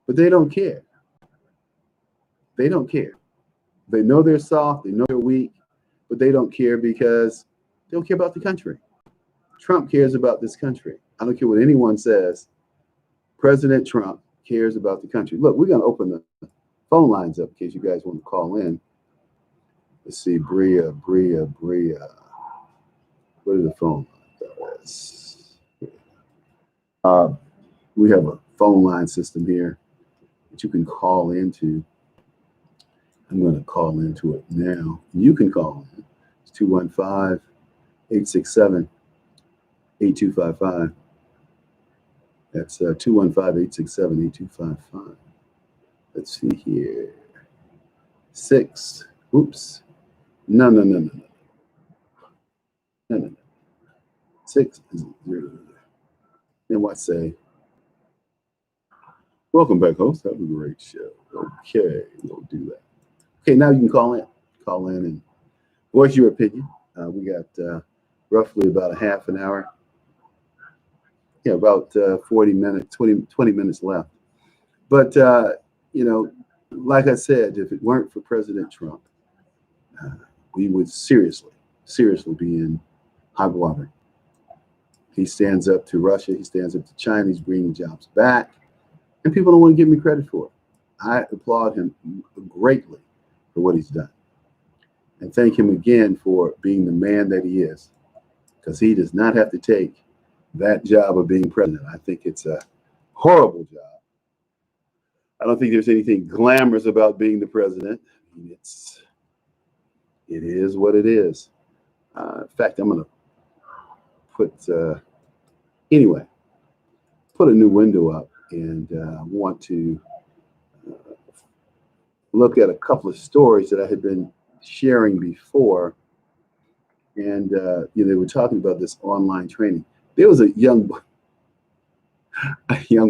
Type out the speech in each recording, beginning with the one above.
but they don't care. They don't care. They know they're soft, they know they're weak, but they don't care because they don't care about the country. Trump cares about this country. I don't care what anyone says. President Trump cares about the country. Look, we're going to open the phone lines up in case you guys want to call in. Let's see, Bria. What are the phone lines? We have a phone line system here that you can call into. I'm going to call into it now. You can call in. It's 215-867-8255. That's 215-867-8255. Let's see here. No. No. 6 0. And what say? Welcome back, host. Have a great show. Okay, we'll do that. Okay, now you can call in. Call in and voice your opinion. We got roughly about a half an hour. Yeah, about 40 minutes, 20 minutes left. But, like I said, if it weren't for President Trump, we would seriously be in hot water. He stands up to Russia. He stands up to China. He's bringing jobs back. And people don't want to give me credit for it. I applaud him greatly for what he's done. And thank him again for being the man that he is. Because he does not have to take that job of being president. I think it's a horrible job. I don't think there's anything glamorous about being the president. I mean, it is what it is. In fact, I'm going to put a new window up and want to look at a couple of stories that I had been sharing before. And, they were talking about this online training. There was a young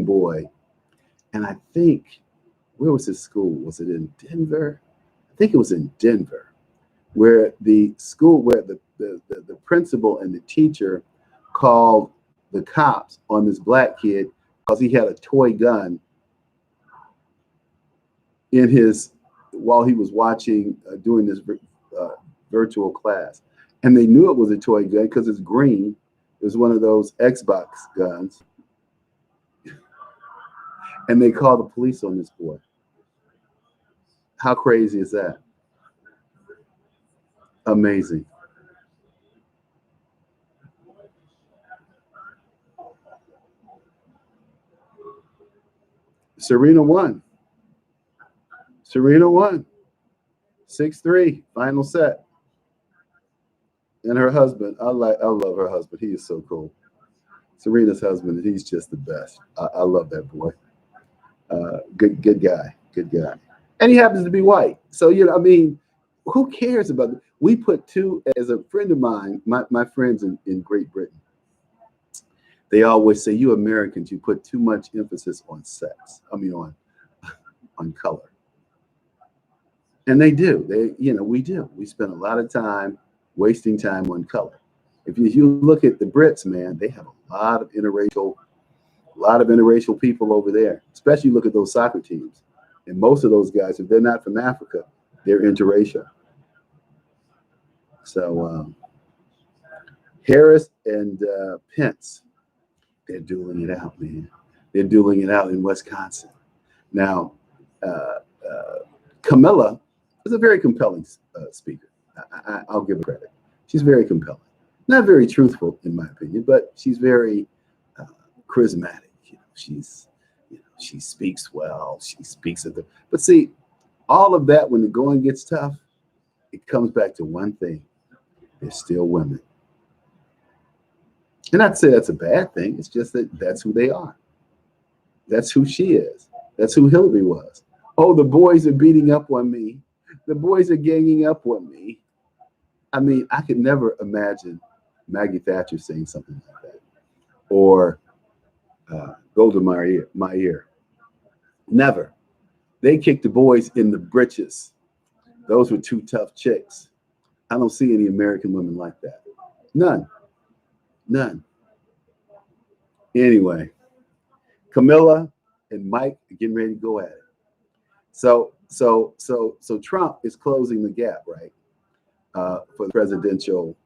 boy, and I think, where was his school? Was it in Denver? I think it was in Denver, where the principal and the teacher called the cops on this black kid because he had a toy gun while he was doing this virtual class. And they knew it was a toy gun because it's green. It was one of those Xbox guns. And they called the police on this boy. How crazy is that? Amazing. Serena won. 6-3, final set. And her husband, I love her husband. He is so cool. Serena's husband, he's just the best. I love that boy. Good guy. And he happens to be white. So, who cares about it? We put as a friend of mine, my friends in Great Britain, they always say, you Americans, you put too much emphasis on sex. On color. And they do. We do. We spend a lot of time wasting time on color. If you look at the Brits, man, they have a lot of interracial people over there. Especially look at those soccer teams. And most of those guys, if they're not from Africa, they're interracial. So Harris and Pence, they're dueling it out, man. They're dueling it out in Wisconsin. Now, Camilla is a very compelling speaker. I'll give her credit. She's very compelling. Not very truthful, in my opinion, but she's very charismatic. She speaks well. She speaks of but see, all of that, when the going gets tough, it comes back to one thing. They're still women. And I'd say that's a bad thing. It's just that's who they are. That's who she is. That's who Hillary was. Oh, the boys are beating up on me. The boys are ganging up on me. I could never imagine Maggie Thatcher saying something like that. Or Golda Meir. Never. They kicked the boys in the britches. Those were two tough chicks. I don't see any American women like that. None. Anyway, Camilla and Mike are getting ready to go at it. So Trump is closing the gap, right? For the presidential,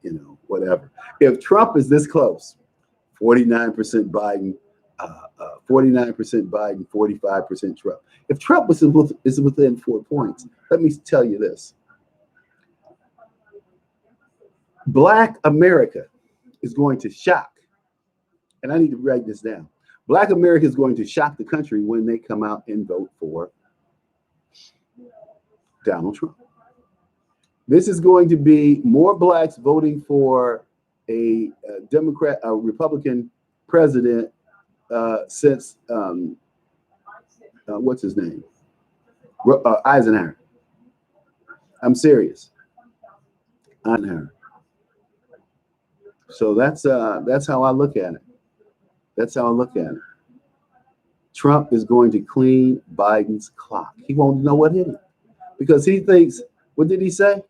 whatever. If Trump is this close, 49% Biden, 49% Biden, 45% Trump. If Trump is within 4 points, let me tell you this. Black America is going to shock, and I need to write this down. Black America is going to shock the country when they come out and vote for Donald Trump. This is going to be more blacks voting for a Republican president since what's his name? Eisenhower. I'm serious. Eisenhower. So that's how I look at it. That's how I look at it. Trump is going to clean Biden's clock. He won't know what hit him because he thinks. What did he say?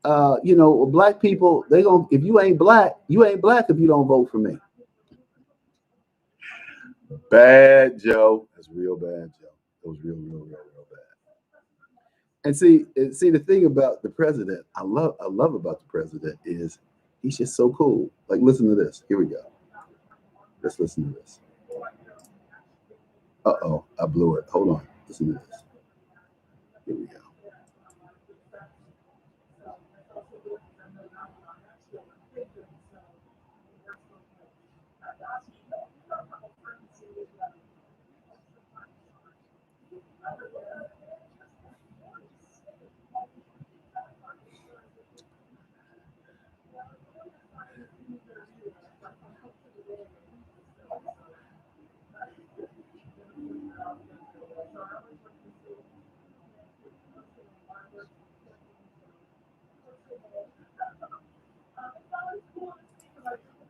Black people, if you ain't black if you don't vote for me. Bad, Joe. That's real bad, Joe. That was real bad. And see, the thing about the president, I love about the president is he's just so cool. Like, listen to this. Here we go. Let's listen to this. Uh-oh, I blew it. Hold on. Listen to this. Here we go.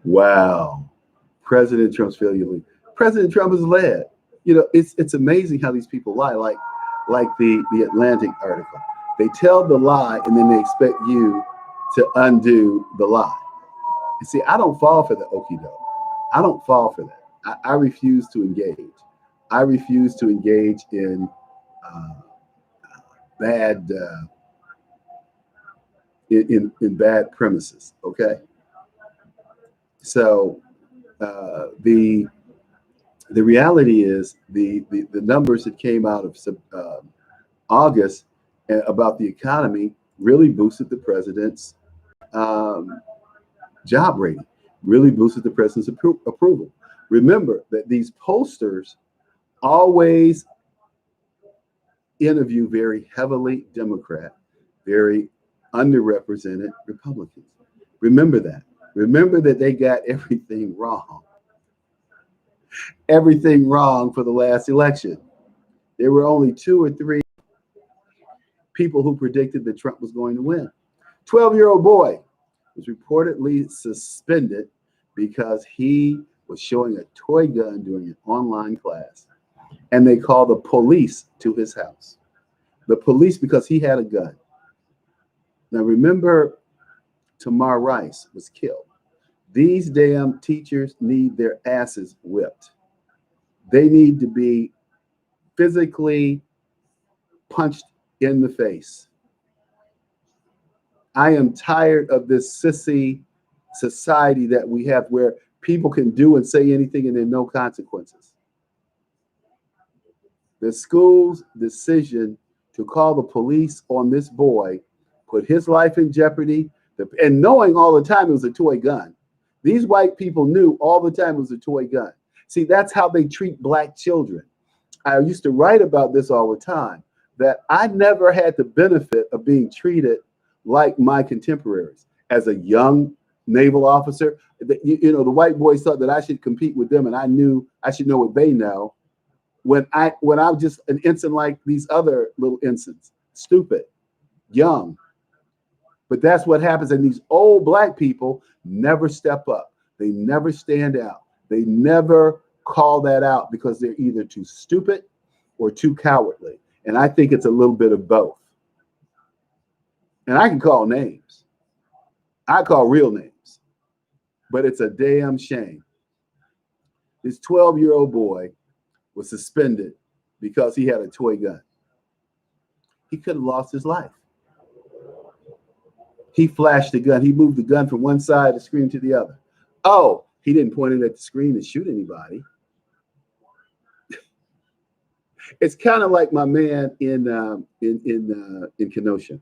Wow. President Trump's failure. President Trump is led. It's amazing how these people lie. Like the Atlantic article. They tell the lie and then they expect you to undo the lie. You see, I don't fall for the okie doke. I don't fall for that. I refuse to engage. I refuse to engage in bad in bad premises. Okay. So the reality is the numbers that came out of August about the economy really boosted the president's job rating, really boosted the president's approval. Remember that these pollsters always interview very heavily Democrat, very underrepresented Republicans. Remember that. Remember that they got everything wrong. Everything wrong for the last election. There were only 2 or 3 people who predicted that Trump was going to win. 12-year-old boy was reportedly suspended because he was showing a toy gun during an online class. And they called the police to his house. The police, because he had a gun. Now remember, Tamar Rice was killed. These damn teachers need their asses whipped. They need to be physically punched in the face. I am tired of this sissy society that we have where people can do and say anything and there are no consequences. The school's decision to call the police on this boy put his life in jeopardy, and knowing all the time it was a toy gun. These white people knew all the time it was a toy gun. See, that's how they treat black children. I used to write about this all the time, that I never had the benefit of being treated like my contemporaries. As a young naval officer, the white boys thought that I should compete with them, and I knew I should know what they know. When I was just an ensign like these other little ensigns, stupid, young. But that's what happens. And these old black people never step up. They never stand out. They never call that out because they're either too stupid or too cowardly. And I think it's a little bit of both. And I can call names. I call real names. But it's a damn shame. This 12-year-old boy was suspended because he had a toy gun. He could have lost his life. He flashed the gun. He moved the gun from one side of the screen to the other. Oh, he didn't point it at the screen and shoot anybody. It's kind of like my man in Kenosha,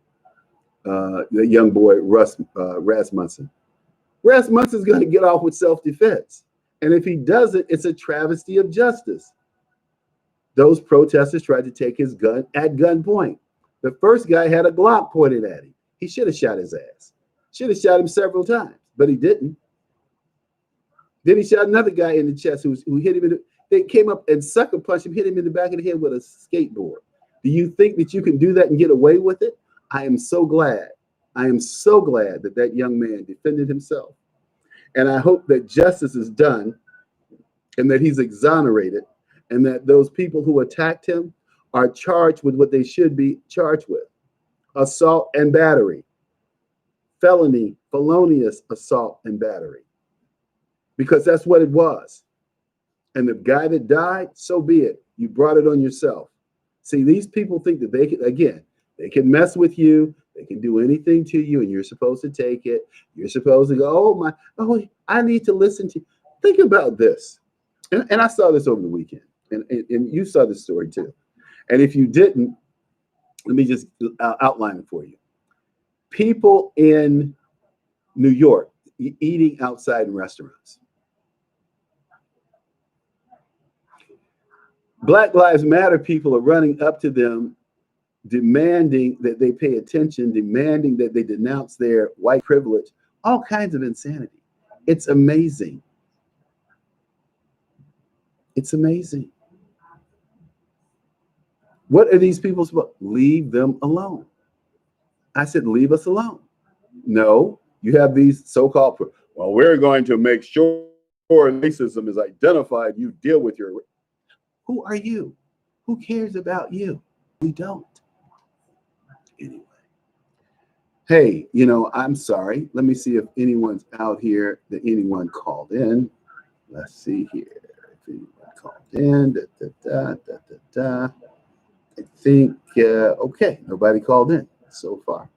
the young boy Rasmussen. Rasmussen's going to get off with self-defense, and if he doesn't, it's a travesty of justice. Those protesters tried to take his gun at gunpoint. The first guy had a Glock pointed at him. He should have shot his ass. Should have shot him several times, but he didn't. Then he shot another guy in the chest who hit him they came up and sucker punched him, hit him in the back of the head with a skateboard. Do you think that you can do that and get away with it? I am so glad. I am so glad that that young man defended himself. And I hope that justice is done and that he's exonerated and that those people who attacked him are charged with what they should be charged with: assault and battery, felonious assault and battery, because that's what it was. And the guy that died, so be it. You brought it on yourself. See, these people think that they can mess with you. They can do anything to you, and you're supposed to take it. You're supposed to go, I need to listen to you. Think about this. And I saw this over the weekend, and you saw this story too. And if you didn't, let me just outline it for you. People in New York eating outside in restaurants. Black Lives Matter people are running up to them, demanding that they pay attention, demanding that they denounce their white privilege, all kinds of insanity. It's amazing. It's amazing. What are these people supposed to leave them alone? I said, leave us alone. No, you have these so-called, well, we're going to make sure racism is identified. You deal with your. Who are you? Who cares about you? We don't. Anyway. Hey, I'm sorry. Let me see if anyone's out here that anyone called in. Let's see here. If anyone called in. I think, okay, nobody called in so far.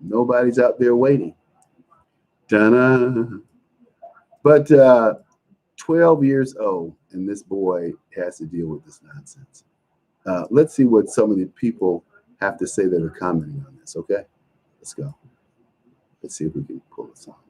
Nobody's out there waiting. Ta-da. But 12 years old, and this boy has to deal with this nonsense. Let's see what some of the people have to say that are commenting on this, okay? Let's go. Let's see if we can pull this on up.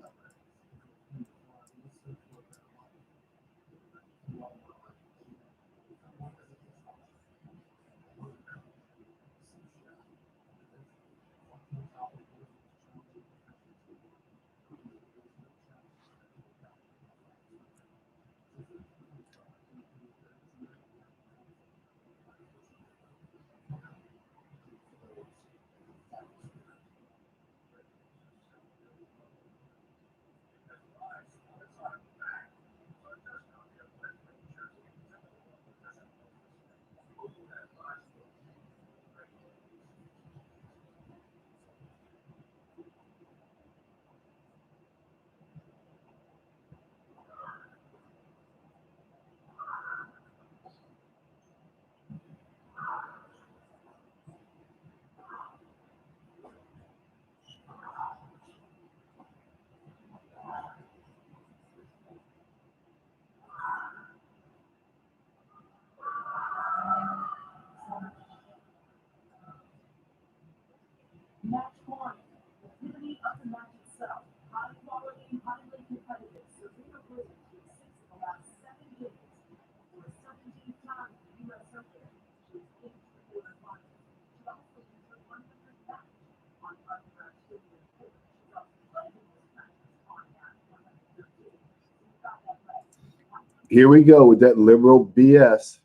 Here we go with that liberal BS.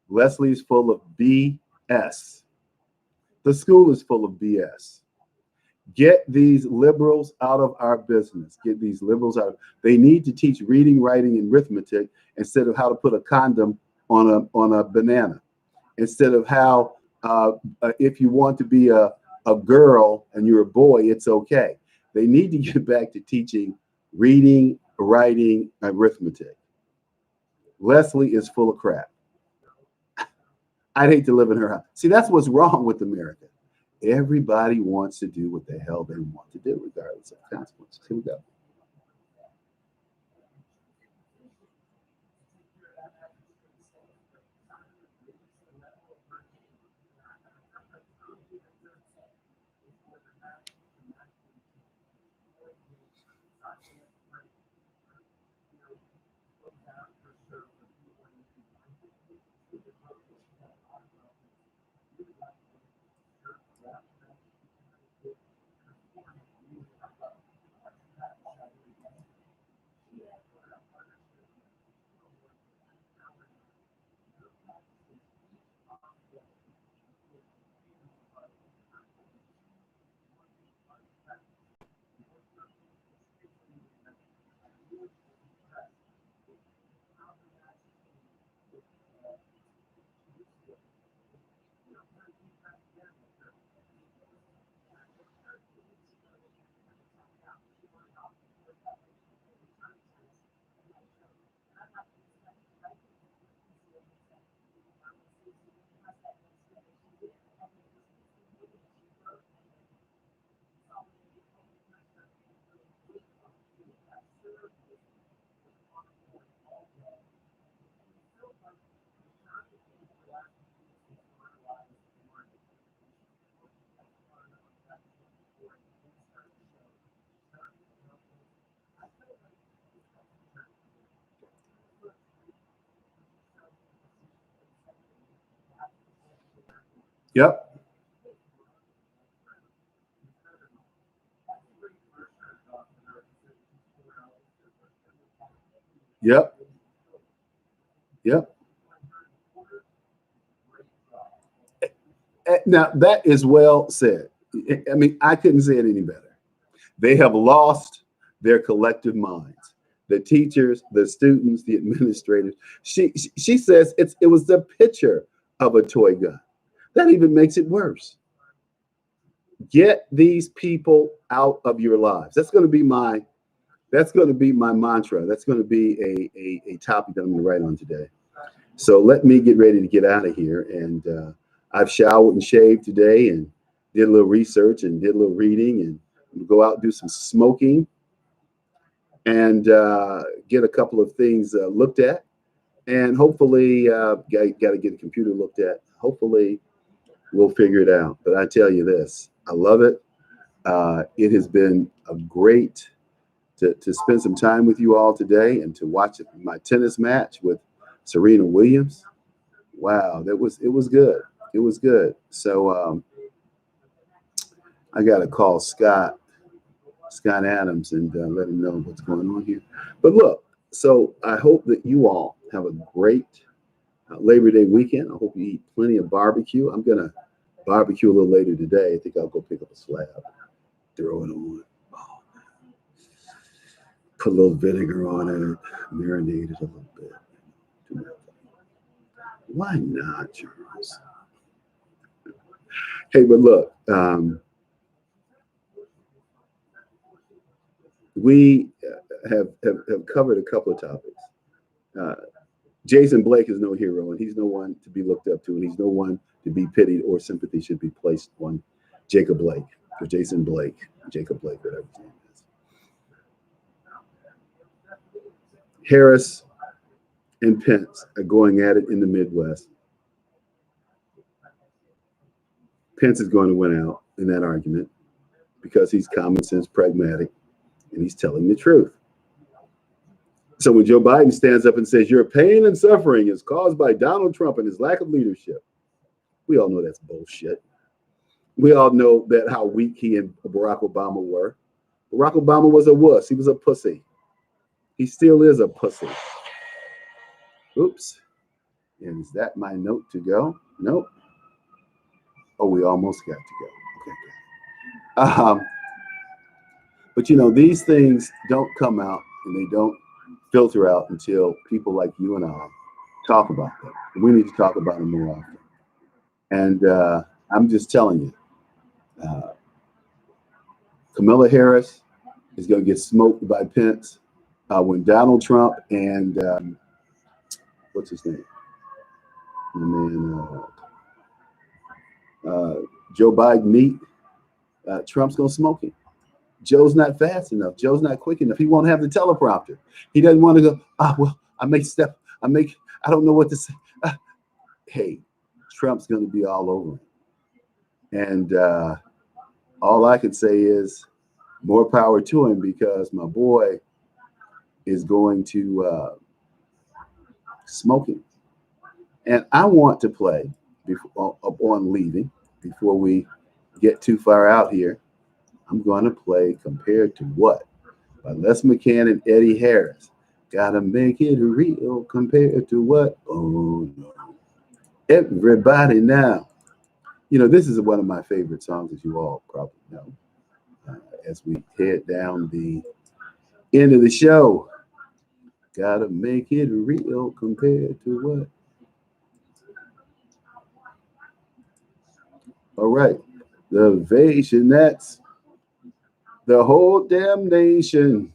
Leslie's full of BS. The school is full of BS. Get these liberals out of our business. Get these liberals out. They need to teach reading, writing, and arithmetic instead of how to put a condom on a banana. Instead of how if you want to be a girl and you're a boy, it's okay. They need to get back to teaching reading, writing, and arithmetic. Leslie is full of crap. I'd hate to live in her house. See, that's what's wrong with America. Everybody wants to do what the hell they want to do, regardless of consequences. Here we go. Yep. Yep. Yep. Now that is well said. I mean, I couldn't say it any better. They have lost their collective minds. The teachers, the students, the administrators. She says it was the picture of a toy gun. That even makes it worse. Get these people out of your lives. That's going to be my mantra. That's going to be a topic that I'm going to write on today. So let me get ready to get out of here. And I've showered and shaved today and did a little research and did a little reading and go out and do some smoking and get a couple of things looked at. And hopefully, got to get a computer looked at. Hopefully, we'll figure it out. But I tell you this, I love it. It has been a great to spend some time with you all today and to watch my tennis match with Serena Williams. Wow, it was good. It was good. So I got to call Scott Adams and let him know what's going on here. But look, so I hope that you all have a great Labor Day weekend. I hope you eat plenty of barbecue. I'm gonna barbecue a little later today. I think I'll go pick up a slab, throw it on. Put a little vinegar on it, marinate it a little bit. Why not, Charles? Hey, but look, we have covered a couple of topics. Jason Blake is no hero, and he's no one to be looked up to, and he's no one to be pitied or sympathy should be placed on Jacob Blake or Jason Blake, Jacob Blake, whatever his name is. Harris and Pence are going at it in the Midwest. Pence is going to win out in that argument because he's common sense, pragmatic, and he's telling the truth. So when Joe Biden stands up and says your pain and suffering is caused by Donald Trump and his lack of leadership, we all know that's bullshit. We all know that how weak he and Barack Obama were. Barack Obama was a wuss. He was a pussy. He still is a pussy. Oops. And is that my note to go? Nope. Oh, we almost got to go. Okay, good. But you know, these things don't come out and they don't filter out until people like you and I talk about them. We need to talk about them more often. And I'm just telling you, Kamala Harris is going to get smoked by Pence when Donald Trump and what's his name? The man, Joe Biden meet, Trump's going to smoke him. Joe's not fast enough. Joe's not quick enough. He won't have the teleprompter. He doesn't want to go, well, I don't know what to say. Hey, Trump's going to be all over him. And all I can say is more power to him, because my boy is going to smoke him. And I want to play upon leaving, before we get too far out here. I'm going to play Compared to What by Les McCann and Eddie Harris. Gotta make it real, compared to what? Oh, no. Everybody now. You know, this is one of my favorite songs, as you all probably know. As we head down the end of the show, gotta make it real, compared to what? All right. The Ovation, that's the whole damn nation.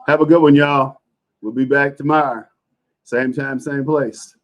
Have a good one, y'all. We'll be back tomorrow. Same time, same place.